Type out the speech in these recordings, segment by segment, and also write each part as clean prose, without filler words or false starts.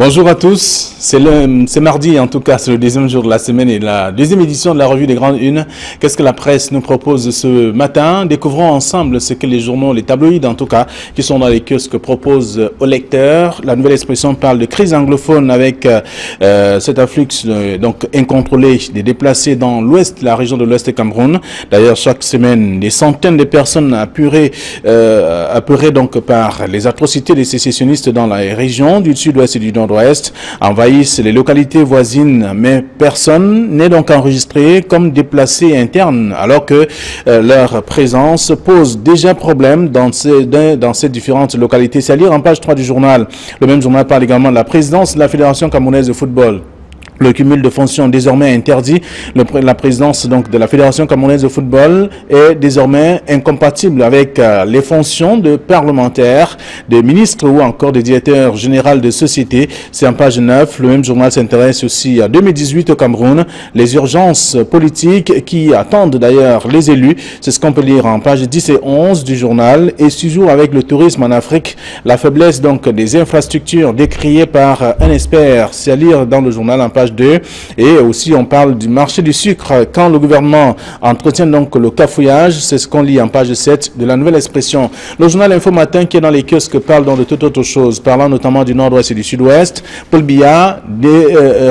Bonjour à tous, c'est mardi en tout cas, c'est le deuxième jour de la semaine et la deuxième édition de la revue des Grandes Unes. Qu'est-ce que la presse nous propose ce matin? Découvrons ensemble ce que les journaux, les tabloïds en tout cas, qui sont dans les kiosques proposent aux lecteurs. La Nouvelle Expression parle de crise anglophone avec cet afflux donc incontrôlé des déplacés dans l'ouest, la région de l'ouest du Cameroun. D'ailleurs, chaque semaine, des centaines de personnes apeurées donc par les atrocités des sécessionnistes dans la région du sud-ouest et du nord-ouest envahissent les localités voisines, mais personne n'est donc enregistré comme déplacé interne, alors que leur présence pose déjà problème dans ces différentes localités. C'est à lire en page 3 du journal. Le même journal parle également de la présidence de la Fédération camerounaise de football. Le cumul de fonctions désormais interdit. La présidence donc de la Fédération camerounaise de football est désormais incompatible avec les fonctions de parlementaires, des ministres ou encore des directeurs généraux de sociétés. C'est en page 9. Le même journal s'intéresse aussi à 2018 au Cameroun, les urgences politiques qui attendent d'ailleurs les élus. C'est ce qu'on peut lire en page 10 et 11 du journal. Et toujours avec le tourisme en Afrique, la faiblesse donc des infrastructures décriée par un expert. C'est à lire dans le journal en page 2. Et aussi on parle du marché du sucre quand le gouvernement entretient donc le cafouillage. C'est ce qu'on lit en page 7 de la Nouvelle Expression. Le journal Info Matin qui est dans les kiosques parle donc de toute autre chose, parlant notamment du nord-ouest et du sud-ouest. Paul Biya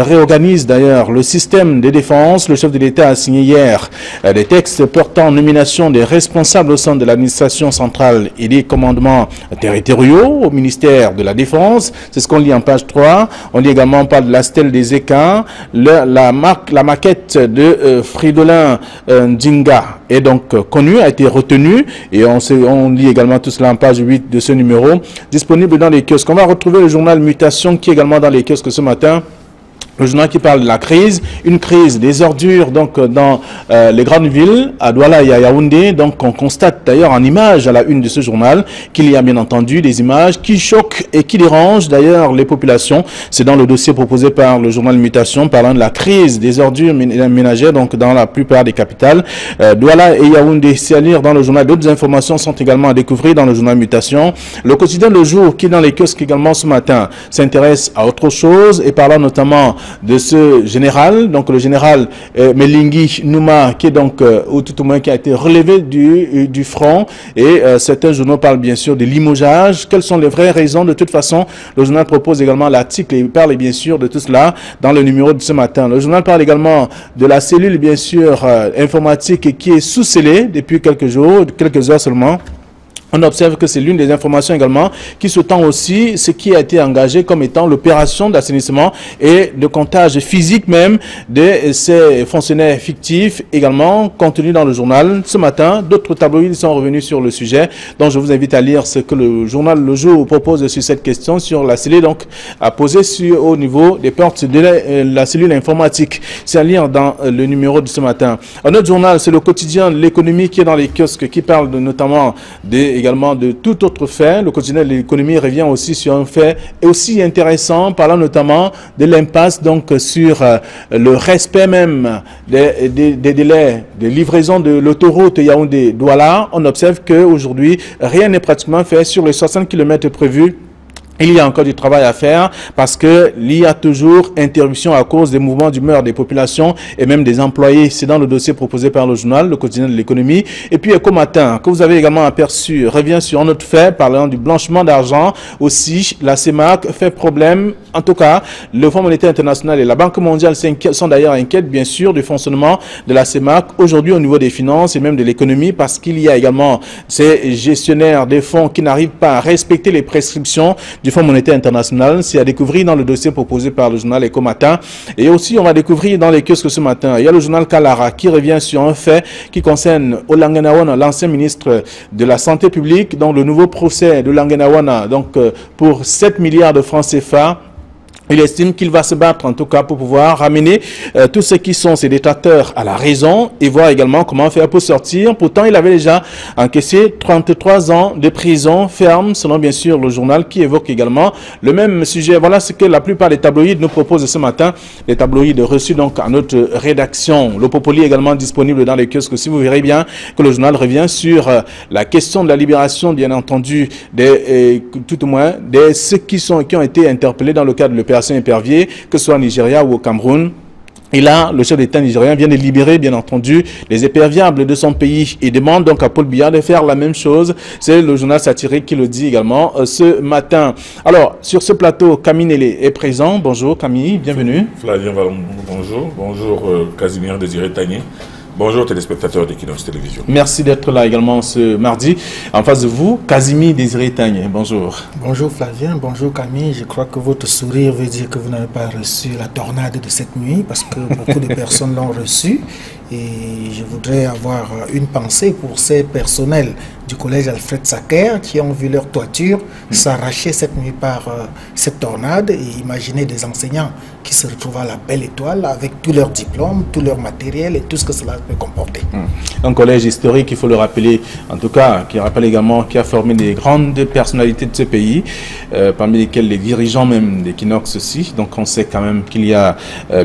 réorganise d'ailleurs le système de défense. Le chef de l'État a signé hier des textes portant nomination des responsables au sein de l'administration centrale et des commandements territoriaux au ministère de la Défense. C'est ce qu'on lit en page 3. On lit également, on parle de la stèle des écarts. La maquette de Fridolin Ndinga est donc connue, a été retenue, et on lit également tout cela en page 8 de ce numéro, disponible dans les kiosques. On va retrouver le journal Mutation qui est également dans les kiosques ce matin. Le journal qui parle de la crise, une crise des ordures donc dans les grandes villes, à Douala et à Yaoundé. Donc on constate d'ailleurs en image à la une de ce journal qu'il y a bien entendu des images qui choquent et qui dérangent d'ailleurs les populations. C'est dans le dossier proposé par le journal Mutation parlant de la crise des ordures ménagères donc dans la plupart des capitales. Douala et Yaoundé, c'est à lire dans le journal. D'autres informations sont également à découvrir dans le journal Mutation. Le quotidien Le Jour qui est dans les kiosques également ce matin s'intéresse à autre chose et parlant notamment de ce général, donc le général Melingi Nouma, qui est donc, ou tout au moins qui a été relevé du front, et certains journaux parlent bien sûr de limogeage. Quelles sont les vraies raisons? De toute façon, le journal propose également l'article et parle bien sûr de tout cela dans le numéro de ce matin. Le journal parle également de la cellule bien sûr informatique qui est sous-scellée depuis quelques jours, quelques heures seulement. On observe que c'est l'une des informations également qui sous-tend aussi ce qui a été engagé comme étant l'opération d'assainissement et de comptage physique même de ces fonctionnaires fictifs également contenus dans le journal. Ce matin, d'autres tabloïds sont revenus sur le sujet, donc je vous invite à lire ce que le journal Le Jour propose sur cette question, sur la cellule donc à poser au niveau des portes de la cellule informatique. C'est à lire dans le numéro de ce matin. Un autre journal, c'est le quotidien de l'économie qui est dans les kiosques, qui parle notamment également de tout autre fait. Le quotidien de l'économie revient aussi sur un fait aussi intéressant, parlant notamment de l'impasse donc sur le respect même des délais de livraison de l'autoroute Yaoundé-Douala. On observe qu'aujourd'hui, rien n'est pratiquement fait sur les 60 km prévus. Il y a encore du travail à faire parce que il y a toujours interruption à cause des mouvements d'humeur des populations et même des employés. C'est dans le dossier proposé par le journal, le quotidien de l'économie. Et puis Eco Matin, que vous avez également aperçu, revient sur un autre fait parlant du blanchiment d'argent. Aussi, la CEMAC fait problème. En tout cas, le Fonds monétaire international et la Banque mondiale sont d'ailleurs inquiètes, bien sûr, du fonctionnement de la CEMAC aujourd'hui au niveau des finances et même de l'économie, parce qu'il y a également ces gestionnaires des fonds qui n'arrivent pas à respecter les prescriptions du Fonds monétaire international. C'est à découvrir dans le dossier proposé par le journal Eco Matin. Et aussi, on va découvrir dans les kiosques ce matin, il y a le journal Kalara qui revient sur un fait qui concerne Olangenawana, l'ancien ministre de la Santé publique, dans le nouveau procès de Olangenawana, donc pour 7 milliards de francs CFA. Il estime qu'il va se battre en tout cas pour pouvoir ramener tous ceux qui sont ses détracteurs à la raison et voir également comment faire pour sortir. Pourtant, il avait déjà encaissé 33 ans de prison ferme, selon bien sûr le journal qui évoque également le même sujet. Voilà ce que la plupart des tabloïds nous proposent ce matin. Les tabloïds reçus donc à notre rédaction. Le Popoli également disponible dans les kiosques. Si vous verrez bien que le journal revient sur la question de la libération, bien entendu, tout au moins, de ceux qui ont été interpellés dans le cadre de l'opération opérations éperviers, que ce soit au Nigeria ou au Cameroun. Et là, le chef d'État nigérien vient de libérer, bien entendu, les éperviables de son pays et demande donc à Paul Biya de faire la même chose. C'est le journal satirique qui le dit également ce matin. Alors, sur ce plateau, Camille Nélé est présent. Bonjour Camille, bienvenue. Flavien Vallon, bonjour. Bonjour Casimir Désiré Tagné. Bonjour téléspectateurs d'Equinox Télévision. Merci d'être là également ce mardi. En face de vous, Casimir Désiré Tagné. Bonjour. Bonjour Flavien, bonjour Camille. Je crois que votre sourire veut dire que vous n'avez pas reçu la tornade de cette nuit parce que beaucoup de personnes l'ont reçue. Et je voudrais avoir une pensée pour ces personnels du collège Alfred Sacker qui ont vu leur toiture s'arracher cette nuit par cette tornade et imaginer des enseignants qui se retrouvent à la belle étoile avec tous leurs diplômes, tout leur matériel et tout ce que cela peut comporter. Un collège historique, il faut le rappeler, en tout cas, qui rappelle également, qui a formé des grandes personnalités de ce pays, parmi lesquelles les dirigeants même d'Equinox aussi. Donc on sait quand même qu'il y a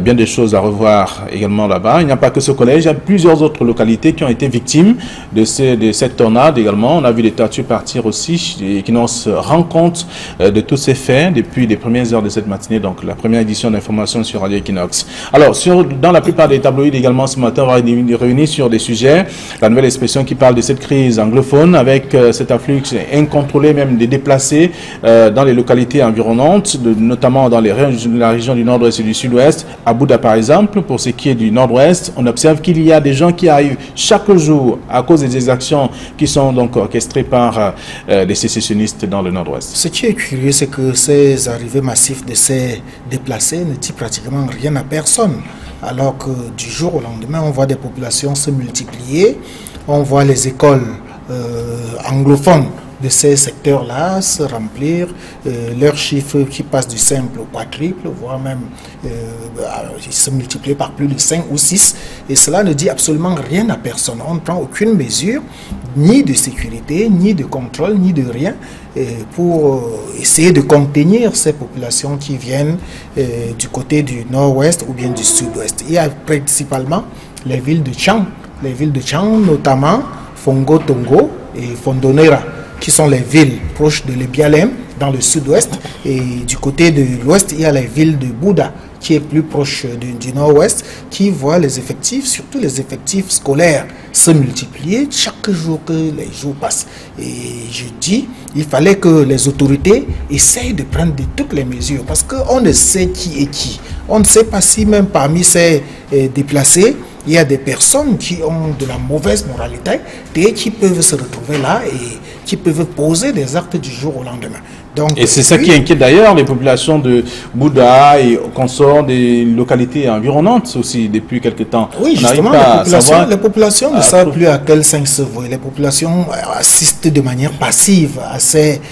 bien des choses à revoir également là-bas. Il n'y a pas que ce collège. Il y a plusieurs autres localités qui ont été victimes de cette tornade également. On a vu des toitures partir aussi et qui n'ont se rend compte de tous ces faits depuis les premières heures de cette matinée, donc la première édition d'information sur Radio Equinox. Alors, dans la plupart des tabloïds également ce matin, on va réunir sur des sujets. La nouvelle expression qui parle de cette crise anglophone avec cet afflux incontrôlé même des déplacés dans les localités environnantes, notamment dans la région du nord-ouest et du sud-ouest. À Bouddha par exemple, pour ce qui est du nord-ouest, on observe qu'il y a des gens qui arrivent chaque jour à cause des exactions qui sont donc orchestrées par les sécessionnistes dans le nord-ouest. Ce qui est curieux, c'est que ces arrivées massives de ces déplacés ne disent pratiquement rien à personne. Alors que du jour au lendemain, on voit des populations se multiplier, on voit les écoles anglophones de ces secteurs-là se remplir, leurs chiffres qui passent du simple au quadruple, voire même se multiplier par plus de 5 ou 6. Et cela ne dit absolument rien à personne. On ne prend aucune mesure, ni de sécurité, ni de contrôle, ni de rien, pour essayer de contenir ces populations qui viennent du côté du nord-ouest ou bien du sud-ouest. Il y a principalement les villes de Tchang, notamment Fongo Tongo et Fondonera, qui sont les villes proches de l'Ebialem, dans le sud-ouest. Et du côté de l'ouest, il y a les villes de Bouddha, qui est plus proche du nord-ouest, qui voit les effectifs, surtout les effectifs scolaires, se multiplier chaque jour que les jours passent. Et je dis, il fallait que les autorités essayent de prendre toutes les mesures, parce qu'on ne sait qui est qui. On ne sait pas si même parmi ces déplacés, il y a des personnes qui ont de la mauvaise moralité et qui peuvent se retrouver là et qui peuvent poser des actes du jour au lendemain. Donc, et c'est ça qui inquiète d'ailleurs les populations de Bouddha et consorts des localités environnantes aussi depuis quelque temps. Oui, justement, les populations ne savent plus à quel sein se vouer. Les populations assistent de manière passive à ces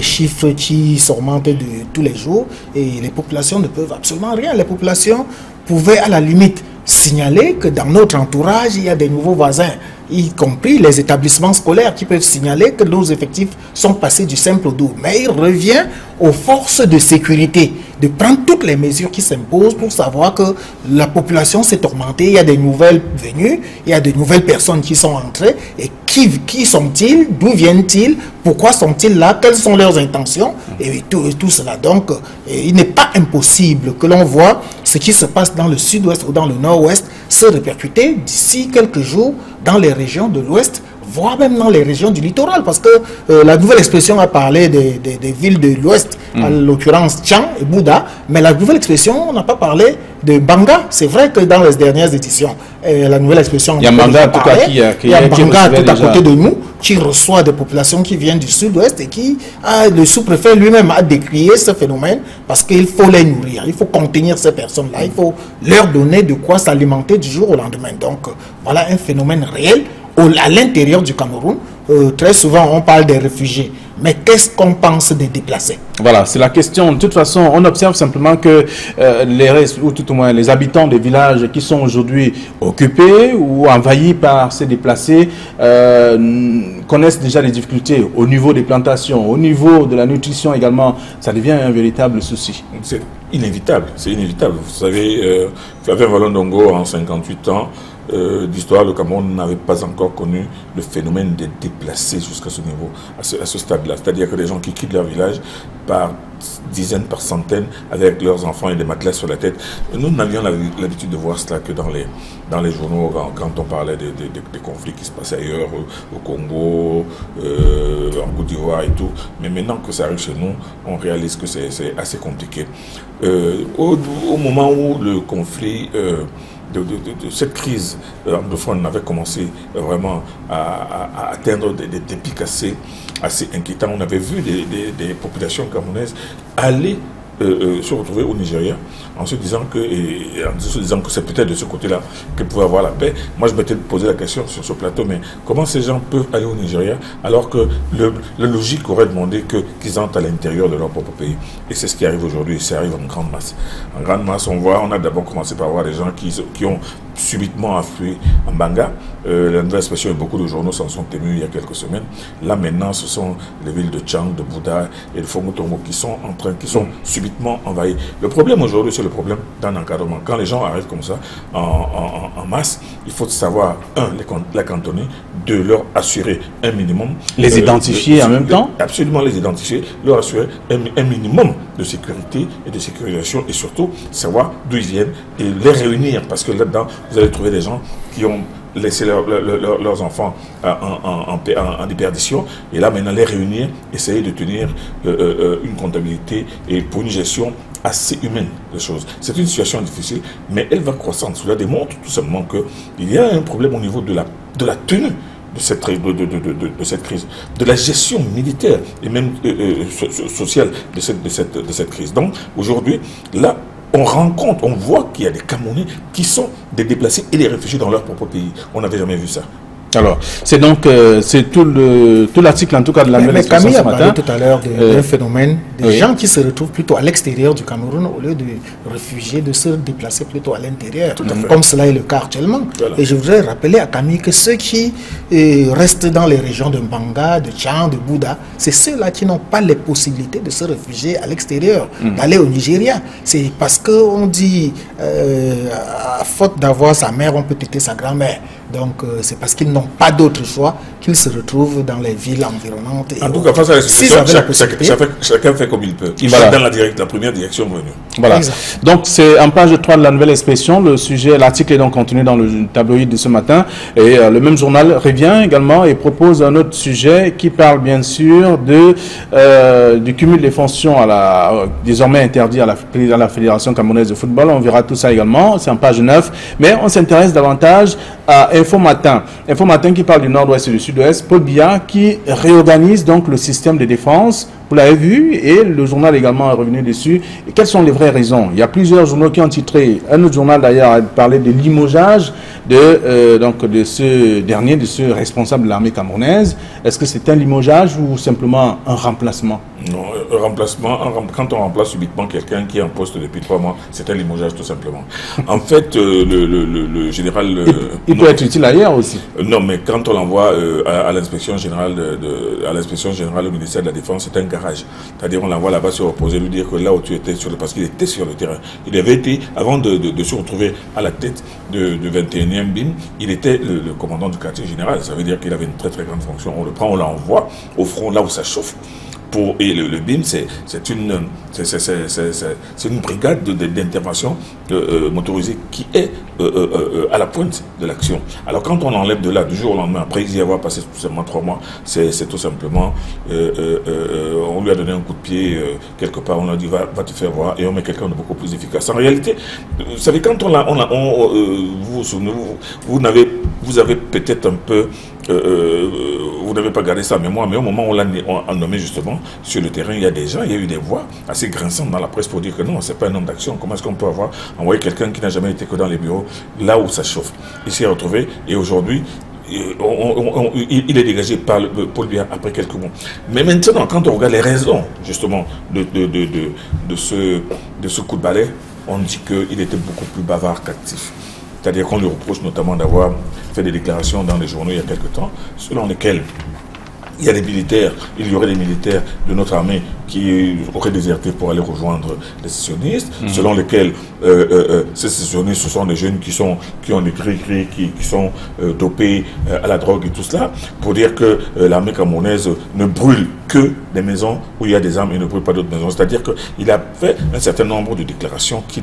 chiffres qui s'augmentent de tous les jours et les populations ne peuvent absolument rien. Les populations pouvaient à la limite signaler que dans notre entourage, il y a des nouveaux voisins, y compris les établissements scolaires qui peuvent signaler que nos effectifs sont passés du simple au double. Mais il revient aux forces de sécurité de prendre toutes les mesures qui s'imposent pour savoir que la population s'est augmentée, il y a des nouvelles venues, il y a de nouvelles personnes qui sont entrées, et qui sont-ils, d'où viennent-ils, pourquoi sont-ils là, quelles sont leurs intentions, et tout cela. Donc, il n'est pas impossible que l'on voit ce qui se passe dans le sud-ouest ou dans le nord-ouest se répercuter d'ici quelques jours dans les régions de l'ouest, voire même dans les régions du littoral, parce que la nouvelle expression a parlé des villes de l'ouest, en l'occurrence Tchang et Bouddha, mais la nouvelle expression n'a pas parlé de Banga. C'est vrai que dans les dernières éditions, la nouvelle expression... Il y a Banga, en tout cas, qui a Banga tout à côté de nous, qui reçoit des populations qui viennent du sud-ouest et qui, le sous-préfet lui-même a décrié ce phénomène parce qu'il faut les nourrir, il faut contenir ces personnes-là, il faut leur donner de quoi s'alimenter du jour au lendemain. Donc, voilà un phénomène réel à l'intérieur du Cameroun. Très souvent, on parle des réfugiés. Mais qu'est-ce qu'on pense des déplacés? Voilà, c'est la question. De toute façon, on observe simplement que ou tout au moins les habitants des villages qui sont aujourd'hui occupés ou envahis par ces déplacés connaissent déjà les difficultés au niveau des plantations, au niveau de la nutrition également. Ça devient un véritable souci. C'est inévitable, c'est inévitable. Vous savez, Flavien Vallon-Dongo, en 58 ans, d'histoire, le Cameroun n'avait pas encore connu le phénomène des déplacés jusqu'à ce niveau, à ce stade-là. C'est-à-dire que les gens qui quittent leur village par dizaines, par centaines, avec leurs enfants et des matelas sur la tête. Nous n'avions l'habitude de voir cela que dans les journaux, quand on parlait des conflits qui se passaient ailleurs, au Congo, en Côte d'Ivoire et tout. Mais maintenant que ça arrive chez nous, on réalise que c'est assez compliqué. Au moment où le conflit... de cette crise anglophone avait commencé vraiment à atteindre des pics assez inquiétants. On avait vu des populations camerounaises aller se retrouver au Nigeria en se disant que c'est peut-être de ce côté-là qu'ils pouvaient avoir la paix. Moi, je m'étais posé la question sur ce plateau, mais comment ces gens peuvent aller au Nigeria alors que la logique aurait demandé qu'ils entrent à l'intérieur de leur propre pays? Et c'est ce qui arrive aujourd'hui, et ça arrive en grande masse. En grande masse, on a d'abord commencé par voir des gens qui ont subitement afflué en Banga. La nouvelle expression, et beaucoup de journaux s'en sont émus il y a quelques semaines. Là maintenant, ce sont les villes de Tchang, de Bouda et de Fongotongo qui sont subitement envahies. Le problème aujourd'hui, c'est le problème d'un encadrement. Quand les gens arrivent comme ça, en masse, il faut savoir, la cantonner, de leur assurer un minimum. Les identifier en même temps? Absolument, les identifier, leur assurer un minimum de sécurité et de sécurisation, et surtout savoir d'où ils viennent et les réunir, parce que là-dedans, vous allez trouver des gens qui ont laissé leurs enfants en déperdition, et là maintenant les réunir, essayer de tenir une comptabilité et pour une gestion assez humaine des choses. C'est une situation difficile, mais elle va croissante. Cela démontre tout simplement qu'il y a un problème au niveau de la tenue de cette crise, de la gestion militaire et même sociale de cette crise. Donc aujourd'hui, là, on voit qu'il y a des Camerounais qui sont des déplacés et des réfugiés dans leur propre pays. On n'avait jamais vu ça. Alors, c'est donc c'est tout l'article en tout cas de la nouvelle expression ce matin. Camille a parlé tout à l'heure d'un phénomène des gens qui se retrouvent plutôt à l'extérieur du Cameroun au lieu de réfugier, de se déplacer plutôt à l'intérieur, comme cela est le cas actuellement. Voilà. Et je voudrais rappeler à Camille que ceux qui restent dans les régions de Mbanga, de Tchang, de Bouda, c'est ceux-là qui n'ont pas les possibilités de se réfugier à l'extérieur, d'aller au Nigeria. C'est parce qu'on dit, à faute d'avoir sa mère, on peut têter sa grand-mère. Donc, c'est parce qu'ils n'ont pas d'autre choix qu'ils se retrouvent dans les villes environnantes. En tout cas, face à la situation, chacun fait comme il peut. Il va dans la première direction venue. Voilà. Exact. Donc, c'est en page 3 de la nouvelle expression. L'article est donc contenu dans le tabloïd de ce matin. Et le même journal revient également et propose un autre sujet qui parle bien sûr du cumul des fonctions désormais interdit à la Fédération camerounaise de football. On verra tout ça également. C'est en page 9. Mais on s'intéresse davantage à Info Matin. Info Matin qui parle du nord-ouest et du sud-ouest. Paul Biya qui réorganise donc le système de défense. Vous l'avez vu, et le journal également est revenu dessus. Et quelles sont les vraies raisons? Il y a plusieurs journaux qui ont titré, un autre journal d'ailleurs a parlé de limogeage de ce responsable de l'armée camerounaise. Est-ce que c'est un limogeage ou simplement un remplacement? Non, un remplacement, quand on remplace subitement quelqu'un qui est en poste depuis 3 mois, c'est un limogeage tout simplement. En fait, le général... il peut être utile ailleurs aussi. Non, mais quand on l'envoie à l'inspection générale au ministère de la Défense, c'est un garage. C'est-à-dire on l'envoie là-bas se reposer, lui dire que là où tu étais, parce qu'il était sur le terrain. Il avait été, avant de se retrouver à la tête du 21e BIM, il était le commandant du quartier général. Ça veut dire qu'il avait une très très grande fonction. On le prend, on l'envoie au front, là où ça chauffe. Et le BIM, c'est une brigade d'intervention motorisée qui est à la pointe de l'action. Alors quand on enlève de là, du jour au lendemain, après y avoir passé tout simplement 3 mois, c'est tout simplement, on lui a donné un coup de pied quelque part, on a dit va te faire voir, et on met quelqu'un de beaucoup plus efficace. En réalité, vous savez, quand vous avez peut-être un peu... vous n'avez pas gardé ça en mémoire, mais au moment où on l'a nommé justement sur le terrain, il y a eu des voix assez grinçantes dans la presse pour dire que non, c'est pas un homme d'action. Comment est-ce qu'on peut envoyer quelqu'un qui n'a jamais été que dans les bureaux, là où ça chauffe? Il s'est retrouvé, et aujourd'hui, il est dégagé par Paul Biya après quelques mois. Mais maintenant, quand on regarde les raisons justement de ce coup de balai, on dit qu'il était beaucoup plus bavard qu'actif. C'est-à-dire qu'on lui reproche notamment d'avoir fait des déclarations dans les journaux il y a quelque temps, selon lesquelles il y a des militaires, il y aurait des militaires de notre armée qui auraient déserté pour aller rejoindre les sécessionnistes, selon lesquels ces sécessionnistes, ce sont des jeunes qui ont des cris, qui sont dopés à la drogue et tout cela, pour dire que l'armée camerounaise ne brûle que des maisons où il y a des armes et ne brûle pas d'autres maisons. C'est-à-dire qu'il a fait un certain nombre de déclarations qui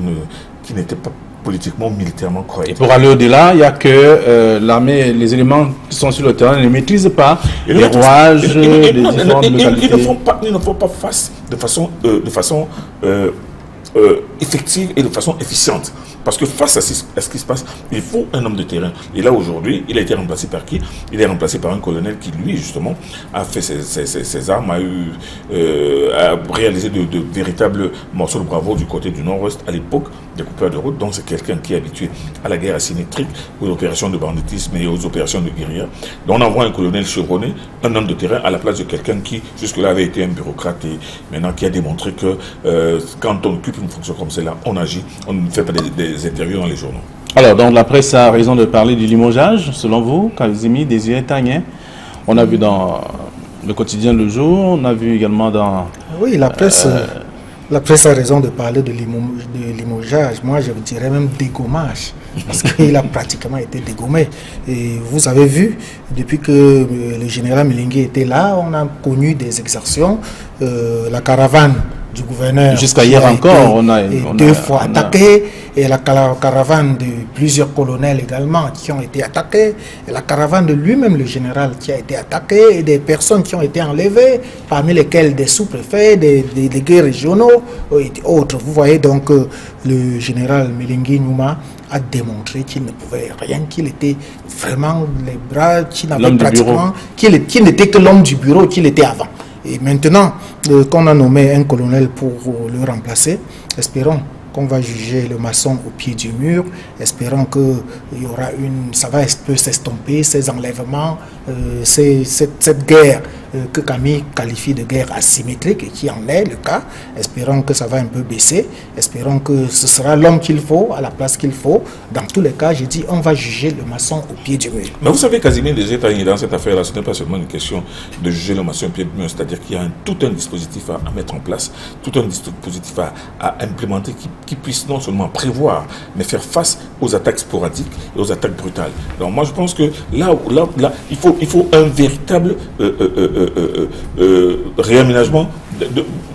n'étaient pas politiquement, militairement correct. Et pour aller au-delà, il n'y a que l'armée, les éléments qui sont sur le terrain ne maîtrisent pas les rouages des différentes localités. Ils ne font pas face de façon effective et de façon efficiente. Parce que face à ce qui se passe, il faut un homme de terrain. Et là, aujourd'hui, il a été remplacé par qui? Il est remplacé par un colonel qui, lui, justement, a fait ses armes, a réalisé de véritables morceaux de bravoure du côté du nord-ouest à l'époque des coupeurs de route. Donc, c'est quelqu'un qui est habitué à la guerre asymétrique, aux opérations de banditisme et aux opérations de guérilla. Donc, on envoie un colonel chevronné, un homme de terrain, à la place de quelqu'un qui, jusque-là, avait été un bureaucrate et maintenant qui a démontré que quand on occupe une fonction comme celle-là, on agit, on ne fait pas des interviews dans les journaux. Alors, donc la presse a raison de parler du limogeage, selon vous, Kazimi Désiré Tagné. On a vu dans le quotidien Le Jour, on a vu également dans... Oui, la presse a raison de parler de limogeage. Moi, je dirais même dégommage, parce qu'il a pratiquement été dégommé. Et vous avez vu, depuis que le général Milingué était là, on a connu des exactions. La caravane du gouverneur... Jusqu'à hier encore, on a deux fois attaqué, et la caravane de plusieurs colonels également qui ont été attaqués, et la caravane de lui-même, le général, qui a été attaqué, et des personnes qui ont été enlevées, parmi lesquelles des sous-préfets, des délégués régionaux et autres. Vous voyez donc le général Milingué Nyouma a démontré qu'il ne pouvait rien, qu'il était vraiment les bras, qu'il n'avait pratiquement, qu'il n'était que l'homme du bureau qu'il était avant. Et maintenant qu'on a nommé un colonel pour le remplacer, espérons qu'on va juger le maçon au pied du mur, espérons que il y aura ça va peut s'estomper, ces enlèvements, cette guerre que Camille qualifie de guerre asymétrique et qui en est le cas. Espérons que ça va un peu baisser, espérons que ce sera l'homme qu'il faut, à la place qu'il faut. Dans tous les cas, je dis, on va juger le maçon au pied du mur. Mais vous savez, Casimir Désiré Tagné, dans cette affaire-là, ce n'est pas seulement une question de juger le maçon au pied du mur, c'est-à-dire qu'il y a tout un dispositif à mettre en place, tout un dispositif à implémenter qui puisse non seulement prévoir, mais faire face aux attaques sporadiques et aux attaques brutales. Donc moi, je pense que là il faut un véritable réaménagement.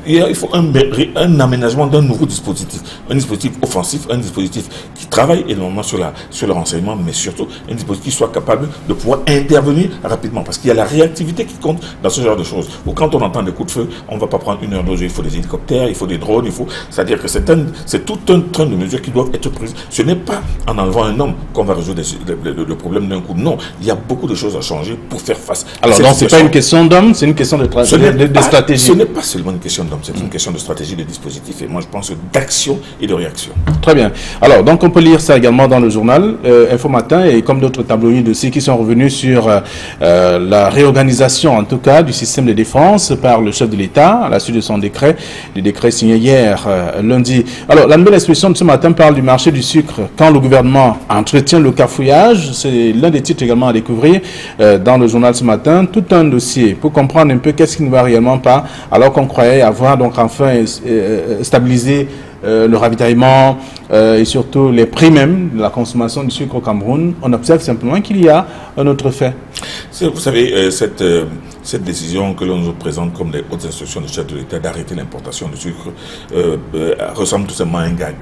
Il faut un aménagement d'un nouveau dispositif, un dispositif offensif, un dispositif qui travaille énormément sur le renseignement, mais surtout un dispositif qui soit capable de pouvoir intervenir rapidement, parce qu'il y a la réactivité qui compte dans ce genre de choses. Ou quand on entend des coups de feu, on ne va pas prendre une heure, 2 heures, il faut des hélicoptères, il faut des drones, c'est-à-dire que c'est tout un train de mesures qui doivent être prises. Ce n'est pas en enlevant un homme qu'on va résoudre le problème d'un coup. Non, il y a beaucoup de choses à changer pour faire face. Alors donc c'est pas une question d'homme, c'est une question de stratégie. Ce n'est pas seulement une question d'homme, c'est une question de stratégie, de dispositif, et moi je pense d'action et de réaction. Très bien. Alors donc on peut lire ça également dans le journal Info Matin, et comme d'autres tabloïds aussi qui sont revenus sur la réorganisation en tout cas du système de défense par le chef de l'État à la suite de son décret, le décret signé hier lundi. Alors la nouvelle expression de ce matin parle du marché du sucre quand le gouvernement entretient le cafouillage. C'est l'un des titres également à découvrir dans le journal ce matin. Tout un dossier pour comprendre un peu qu'est-ce qui ne va réellement pas, alors qu'on croyait avoir donc enfin stabilisé le ravitaillement et surtout les prix même de la consommation du sucre au Cameroun. On observe simplement qu'il y a un autre fait. Vous savez, cette décision que l'on nous présente comme les hautes instructions du chef de l'État d'arrêter l'importation du sucre ressemble tout simplement à un gag.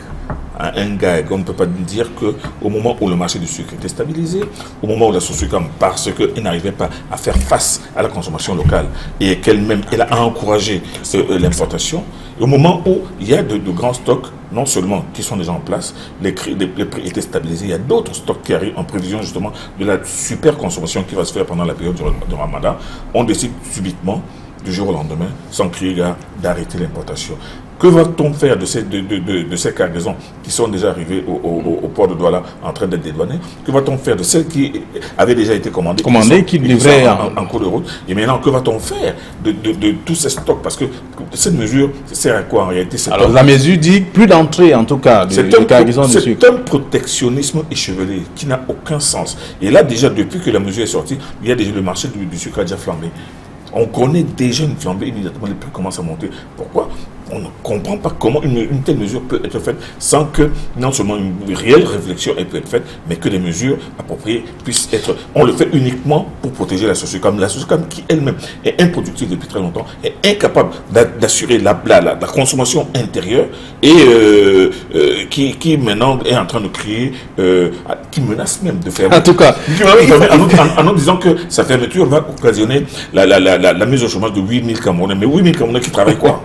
Un gag. On ne peut pas dire qu'au moment où le marché du sucre était stabilisé, au moment où la Sosucam, parce qu'elle n'arrivait pas à faire face à la consommation locale et qu'elle-même, elle a encouragé l'importation, au moment où il y a de grands stocks, non seulement qui sont déjà en place, les prix étaient stabilisés, il y a d'autres stocks qui arrivent en prévision justement de la super consommation qui va se faire pendant la période du Ramadan, on décide subitement, du jour au lendemain, sans crier gare, d'arrêter l'importation. Que va-t-on faire de ces cargaisons qui sont déjà arrivées au port de Douala en train d'être dédouanées? Que va-t-on faire de celles qui avaient déjà été commandées qui livraient en cours de route? Et maintenant, que va-t-on faire de tous ces stocks? Parce que cette mesure sert à quoi en réalité? Alors la mesure dit plus d'entrée en tout cas de cargaison de sucre. C'est un protectionnisme échevelé qui n'a aucun sens. Et là déjà, depuis que la mesure est sortie, il y a déjà le marché du sucre a déjà flambé. On connaît déjà une flambée, immédiatement les prix commencent à monter. Pourquoi? On ne comprend pas comment une telle mesure peut être faite sans que non seulement une réelle réflexion peut être faite, mais que des mesures appropriées puissent être... On le fait uniquement pour protéger la SOSUCAM. La SOSUCAM qui elle-même est improductive depuis très longtemps, est incapable d'assurer la consommation intérieure et qui maintenant est en train de créer, qui menace même de faire... En tout cas... En nous disant que sa fermeture va occasionner la mise au chômage de 8000 Camerounais. Mais 8000 Camerounais qui travaillent quoi?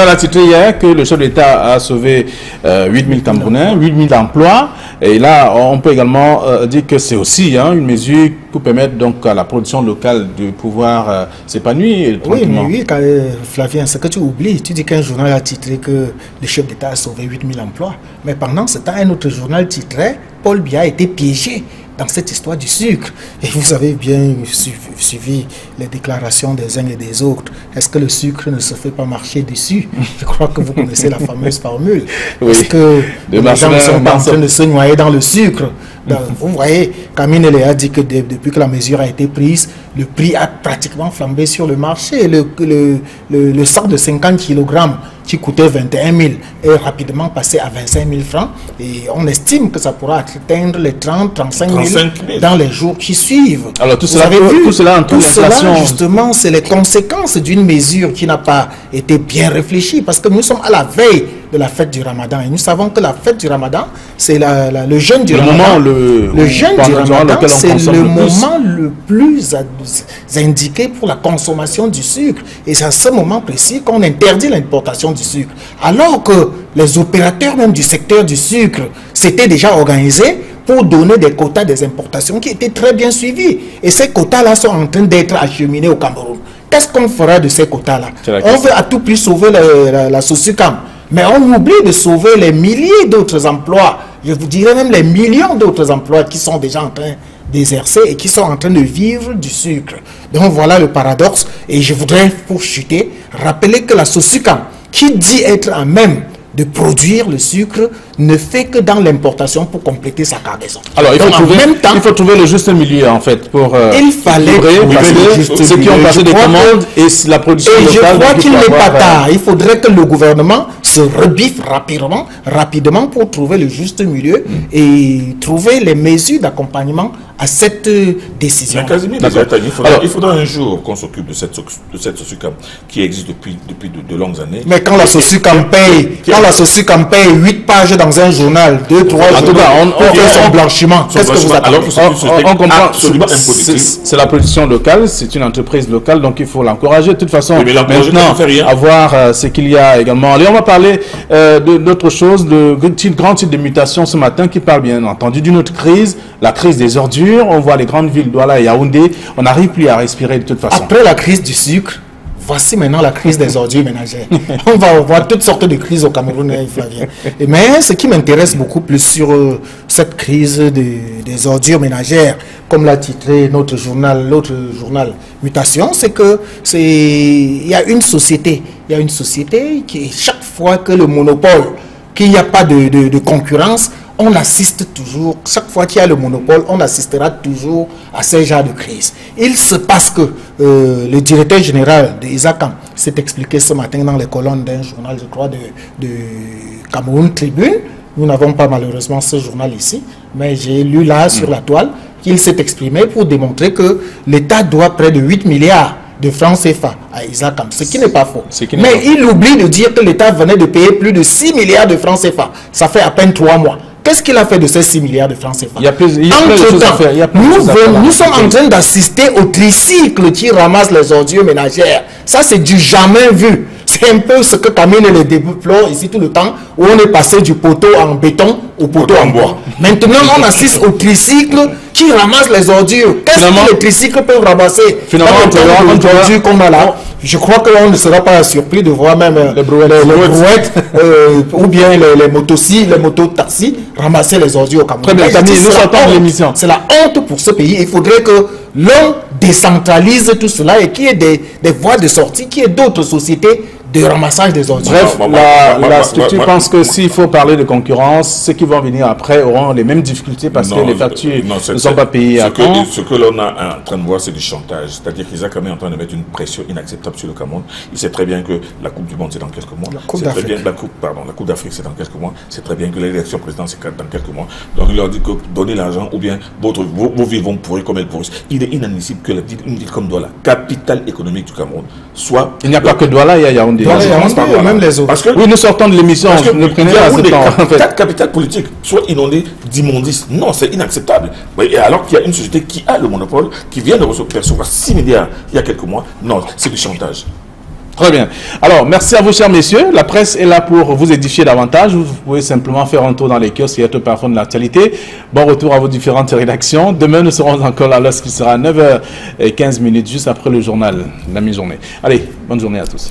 On a titré hier que le chef d'État a sauvé 8000 Camerounais, 8000 emplois. Et là, on peut également dire que c'est aussi une mesure pour permettre donc à la production locale de pouvoir s'épanouir. Oui, mais oui, Flavien, ce que tu oublies, tu dis qu'un journal a titré que le chef d'État a sauvé 8000 emplois. Mais pendant ce temps, un autre journal titrait Paul Biya a été piégé dans cette histoire du sucre. Et vous avez bien suivi les déclarations des uns et des autres. Est-ce que le sucre ne se fait pas marcher dessus? Je crois que vous connaissez la fameuse formule. Oui. Est-ce que les gens sont en train de se noyer dans le sucre? Vous voyez, Kamine a dit que depuis que la mesure a été prise, le prix a pratiquement flambé sur le marché. Le sac de 50 kg qui coûtait 21 000 est rapidement passé à 25 000 francs. Et on estime que ça pourra atteindre les 30-35 000 dans les jours qui suivent. Alors tout cela, justement, c'est les conséquences d'une mesure qui n'a pas été bien réfléchie. Parce que nous sommes à la veille de la fête du Ramadan. Et nous savons que la fête du Ramadan, c'est le jeûne du Ramadan. Le jeûne du Ramadan, c'est le moment le plus indiqué pour la consommation du sucre. Et c'est à ce moment précis qu'on interdit l'importation du sucre. Alors que les opérateurs même du secteur du sucre s'étaient déjà organisés pour donner des quotas des importations qui étaient très bien suivis. Et ces quotas-là sont en train d'être acheminés au Cameroun. Qu'est-ce qu'on fera de ces quotas-là? On veut à tout prix sauver la SOSUCAM. Mais on oublie de sauver les milliers d'autres emplois, je vous dirais même les millions d'autres emplois qui sont déjà en train d'exercer et qui sont en train de vivre du sucre. Donc voilà le paradoxe. Et je voudrais, pour chuter, rappeler que la SOSUCAM, qui dit être à même de produire le sucre, ne fait que dans l'importation pour compléter sa cargaison. Alors il faut trouver le juste milieu en fait pour il fallait ceux qui ont passé des commandes et la production locale. Je crois qu'il n'est pas tard. Il faudrait que le gouvernement se rebiffe rapidement pour trouver le juste milieu et trouver les mesures d'accompagnement à cette décision. Il faudra un jour qu'on s'occupe de cette SOSUCAM qui existe depuis de longues années. Mais quand la SOSUCAM paye 8 pages dans un journal, 2-3 jours, en tout cas, on fait son blanchiment. Qu'est-ce que vous attendez? On comprend, c'est la production locale, c'est une entreprise locale, donc il faut l'encourager. De toute façon, maintenant, avoir ce qu'il y a également. Allez, on va parler d'autre chose, de grand type de mutation ce matin qui parle bien entendu d'une autre crise, la crise des ordures. On voit les grandes villes, Douala et Yaoundé, on n'arrive plus à respirer de toute façon. Après la crise du sucre, voici maintenant la crise des ordures ménagères. On va voir toutes sortes de crises au Cameroun, Flavien. Mais ce qui m'intéresse beaucoup plus sur cette crise des ordures ménagères, comme l'a titré l'autre journal Mutation, c'est que il y a une société qui, chaque fois que le monopole, qu'il n'y a pas de concurrence, on assiste toujours, chaque fois qu'il y a le monopole, on assistera toujours à ces genres de crise. Il se passe que le directeur général de ISACAM s'est expliqué ce matin dans les colonnes d'un journal, je crois, de Cameroun Tribune. Nous n'avons pas malheureusement ce journal ici, mais j'ai lu là sur la toile qu'il s'est exprimé pour démontrer que l'État doit près de 8 milliards de francs CFA à ISACAM, ce qui n'est pas faux. Mais il oublie de dire que l'État venait de payer plus de 6 milliards de francs CFA. Ça fait à peine 3 mois. Qu'est-ce qu'il a fait de ces 6 milliards de francs CFA? Il y a plein de choses à faire. Nous sommes en train d'assister au tricycle qui ramasse les ordures ménagères. Ça, c'est du jamais vu. C'est un peu ce que Kamine le déplore ici tout le temps, où on est passé du poteau en béton au poteau en bois. Maintenant, on assiste au tricycle qui ramasse les ordures. Qu'est-ce que les tricycles peuvent ramasser? Finalement, ordures qu'on a là. Je crois qu'on ne sera pas surpris de voir même les brouettes ou bien les mototaxis ramasser les ordures au Cameroun. Très bien, nous sortons de l'émission. C'est la honte pour ce pays. Il faudrait que l'on décentralise tout cela et qu'il y ait des voies de sortie, qu'il y ait d'autres sociétés de ramassage des ordures. Bref, la structure pense que s'il faut parler de concurrence, ceux qui vont venir après auront les mêmes difficultés parce que les factures ne sont pas payées à temps. Ce que l'on est en train de voir, c'est du chantage. C'est-à-dire qu'Isaac Hamé est en train de mettre une pression inacceptable sur le Cameroun. Il sait très bien que la Coupe du Monde, c'est dans quelques mois. La Coupe d'Afrique, c'est dans quelques mois. C'est très bien que l'élection présidentielle, c'est dans quelques mois. Donc il leur dit que donnez l'argent ou bien vos villes vont pourrir comme elles pourrissent. Il est inadmissible que une ville comme Douala, capitale économique du Cameroun, soit... Il n'y a pas que Douala, il y a Yaoundé. Même les autres. Parce que, oui, nous sortons de l'émission, ne prenez pas ce temps. Quatre capitales politiques soient inondées d'immondices. Non, c'est inacceptable. Oui, et alors qu'il y a une société qui a le monopole, qui vient de percevoir 6 milliards il y a quelques mois, non, c'est du chantage. Très bien. Alors, merci à vous, chers messieurs. La presse est là pour vous édifier davantage. Vous pouvez simplement faire un tour dans les kiosques et être parfum de l'actualité. Bon retour à vos différentes rédactions. Demain, nous serons encore là lorsqu'il sera 9h15, juste après le journal, la mi-journée. Allez, bonne journée à tous.